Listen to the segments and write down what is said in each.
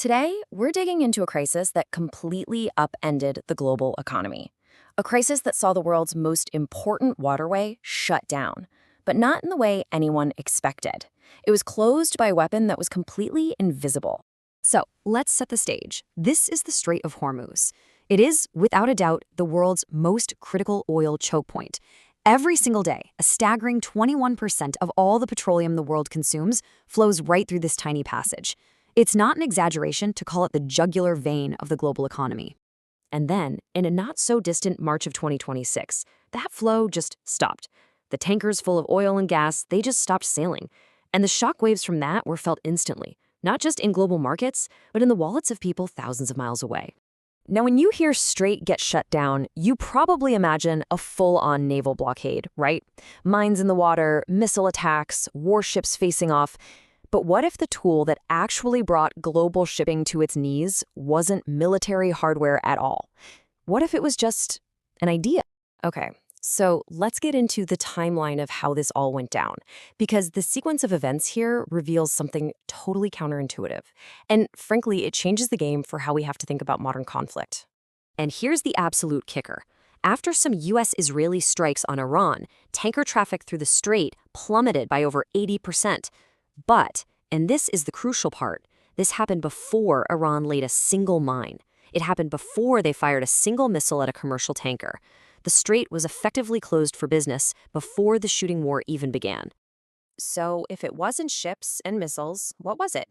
Today, we're digging into a crisis that completely upended the global economy. A crisis that saw the world's most important waterway shut down, but not in the way anyone expected. It was closed by a weapon that was completely invisible. So, let's set the stage. This is the Strait of Hormuz. It is, without a doubt, the world's most critical oil choke point. Every single day, a staggering 21% of all the petroleum the world consumes flows right through this tiny passage. It's not an exaggeration to call it the jugular vein of the global economy. And then, in a not-so-distant March of 2026, that flow just stopped. The tankers full of oil and gas, they just stopped sailing. And the shockwaves from that were felt instantly, not just in global markets, but in the wallets of people thousands of miles away. Now, when you hear Strait get shut down, you probably imagine a full-on naval blockade, right? Mines in the water, missile attacks, warships facing off. But what if the tool that actually brought global shipping to its knees wasn't military hardware at all? What if it was just an idea? Okay, so let's get into the timeline of how this all went down, because the sequence of events here reveals something totally counterintuitive. And frankly, it changes the game for how we have to think about modern conflict. And here's the absolute kicker. After some US-Israeli strikes on Iran, tanker traffic through the strait plummeted by over 80%. But, and this is the crucial part, this happened before Iran laid a single mine. It happened before they fired a single missile at a commercial tanker. The strait was effectively closed for business before the shooting war even began. So if it wasn't ships and missiles, what was it?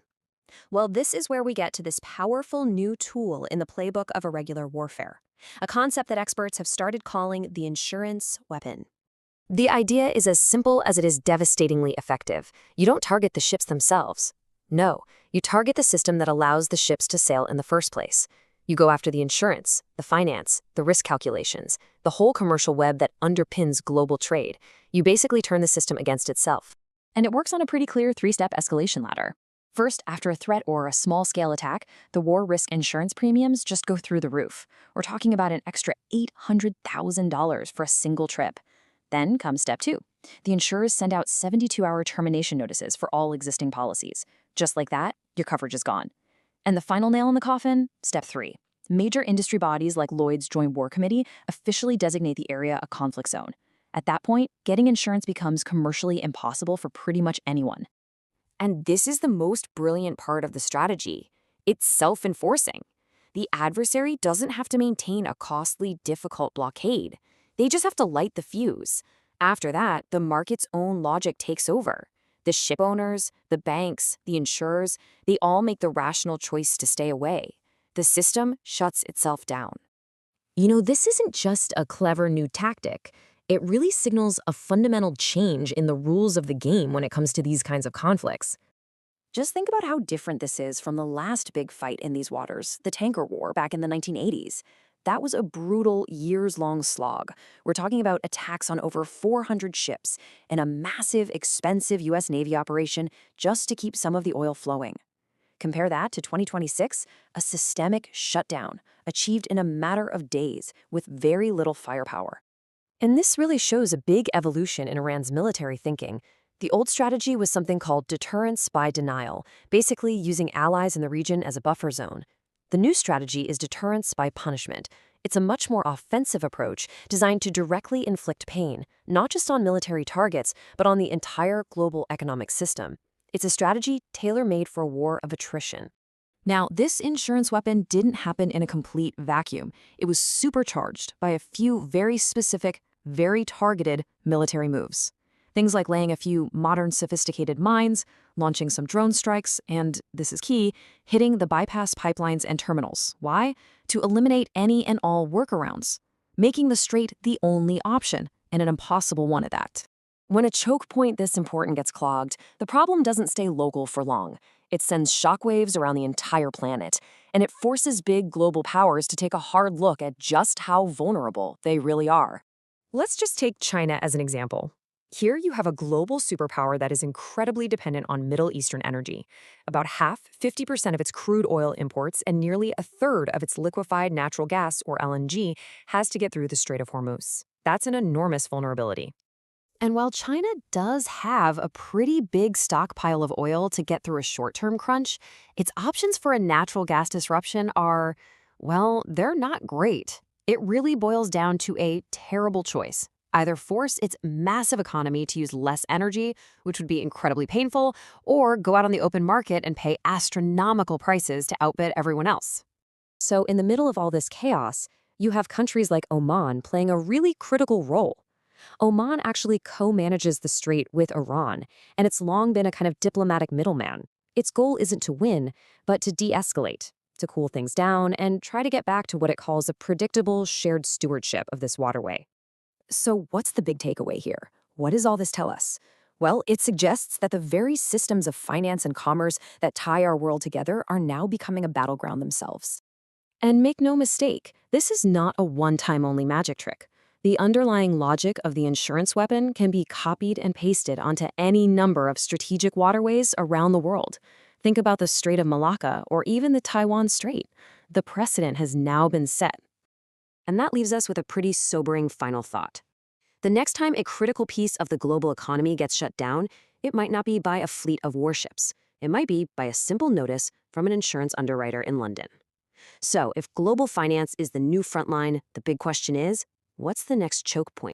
Well, this is where we get to this powerful new tool in the playbook of irregular warfare, a concept that experts have started calling the insurance weapon. The idea is as simple as it is devastatingly effective. You don't target the ships themselves. No, you target the system that allows the ships to sail in the first place. You go after the insurance, the finance, the risk calculations, the whole commercial web that underpins global trade. You basically turn the system against itself. And it works on a pretty clear three-step escalation ladder. First, after a threat or a small-scale attack, the war risk insurance premiums just go through the roof. We're talking about an extra $800,000 for a single trip. Then comes step 2. The insurers send out 72-hour termination notices for all existing policies. Just like that, your coverage is gone. And the final nail in the coffin, step 3. Major industry bodies like Lloyd's Joint War Committee officially designate the area a conflict zone. At that point, getting insurance becomes commercially impossible for pretty much anyone. And this is the most brilliant part of the strategy. It's self-enforcing. The adversary doesn't have to maintain a costly, difficult blockade. They just have to light the fuse. After that, the market's own logic takes over. The ship owners, the banks, the insurers, they all make the rational choice to stay away. The system shuts itself down. You know, this isn't just a clever new tactic. It really signals a fundamental change in the rules of the game when it comes to these kinds of conflicts. Just think about how different this is from the last big fight in these waters, the tanker war back in the 1980s. That was a brutal, years-long slog. We're talking about attacks on over 400 ships and a massive, expensive U.S. Navy operation just to keep some of the oil flowing. Compare that to 2026, a systemic shutdown, achieved in a matter of days with very little firepower. And this really shows a big evolution in Iran's military thinking. The old strategy was something called deterrence by denial, basically using allies in the region as a buffer zone. The new strategy is deterrence by punishment. It's a much more offensive approach designed to directly inflict pain, not just on military targets, but on the entire global economic system. It's a strategy tailor-made for a war of attrition. Now, this insurance weapon didn't happen in a complete vacuum. It was supercharged by a few very specific, very targeted military moves. Things like laying a few modern sophisticated mines, launching some drone strikes, and, this is key, hitting the bypass pipelines and terminals. Why? To eliminate any and all workarounds, making the strait the only option, and an impossible one at that. When a choke point this important gets clogged, the problem doesn't stay local for long. It sends shockwaves around the entire planet, and it forces big global powers to take a hard look at just how vulnerable they really are. Let's just take China as an example. Here you have a global superpower that is incredibly dependent on Middle Eastern energy. About half, 50% of its crude oil imports and nearly a third of its liquefied natural gas, or LNG, has to get through the Strait of Hormuz. That's an enormous vulnerability. And while China does have a pretty big stockpile of oil to get through a short-term crunch, its options for a natural gas disruption are, well, they're not great. It really boils down to a terrible choice. Either force its massive economy to use less energy, which would be incredibly painful, or go out on the open market and pay astronomical prices to outbid everyone else. So, in the middle of all this chaos, you have countries like Oman playing a really critical role. Oman actually co-manages the strait with Iran, and it's long been a kind of diplomatic middleman. Its goal isn't to win, but to de-escalate, to cool things down, and try to get back to what it calls a predictable shared stewardship of this waterway. So what's the big takeaway here? What does all this tell us? Well, it suggests that the very systems of finance and commerce that tie our world together are now becoming a battleground themselves. And make no mistake, this is not a one-time only magic trick. The underlying logic of the insurance weapon can be copied and pasted onto any number of strategic waterways around the world. Think about the Strait of Malacca or even the Taiwan Strait. The precedent has now been set. And that leaves us with a pretty sobering final thought. The next time a critical piece of the global economy gets shut down, it might not be by a fleet of warships. It might be by a simple notice from an insurance underwriter in London. So, if global finance is the new frontline, the big question is, what's the next choke point?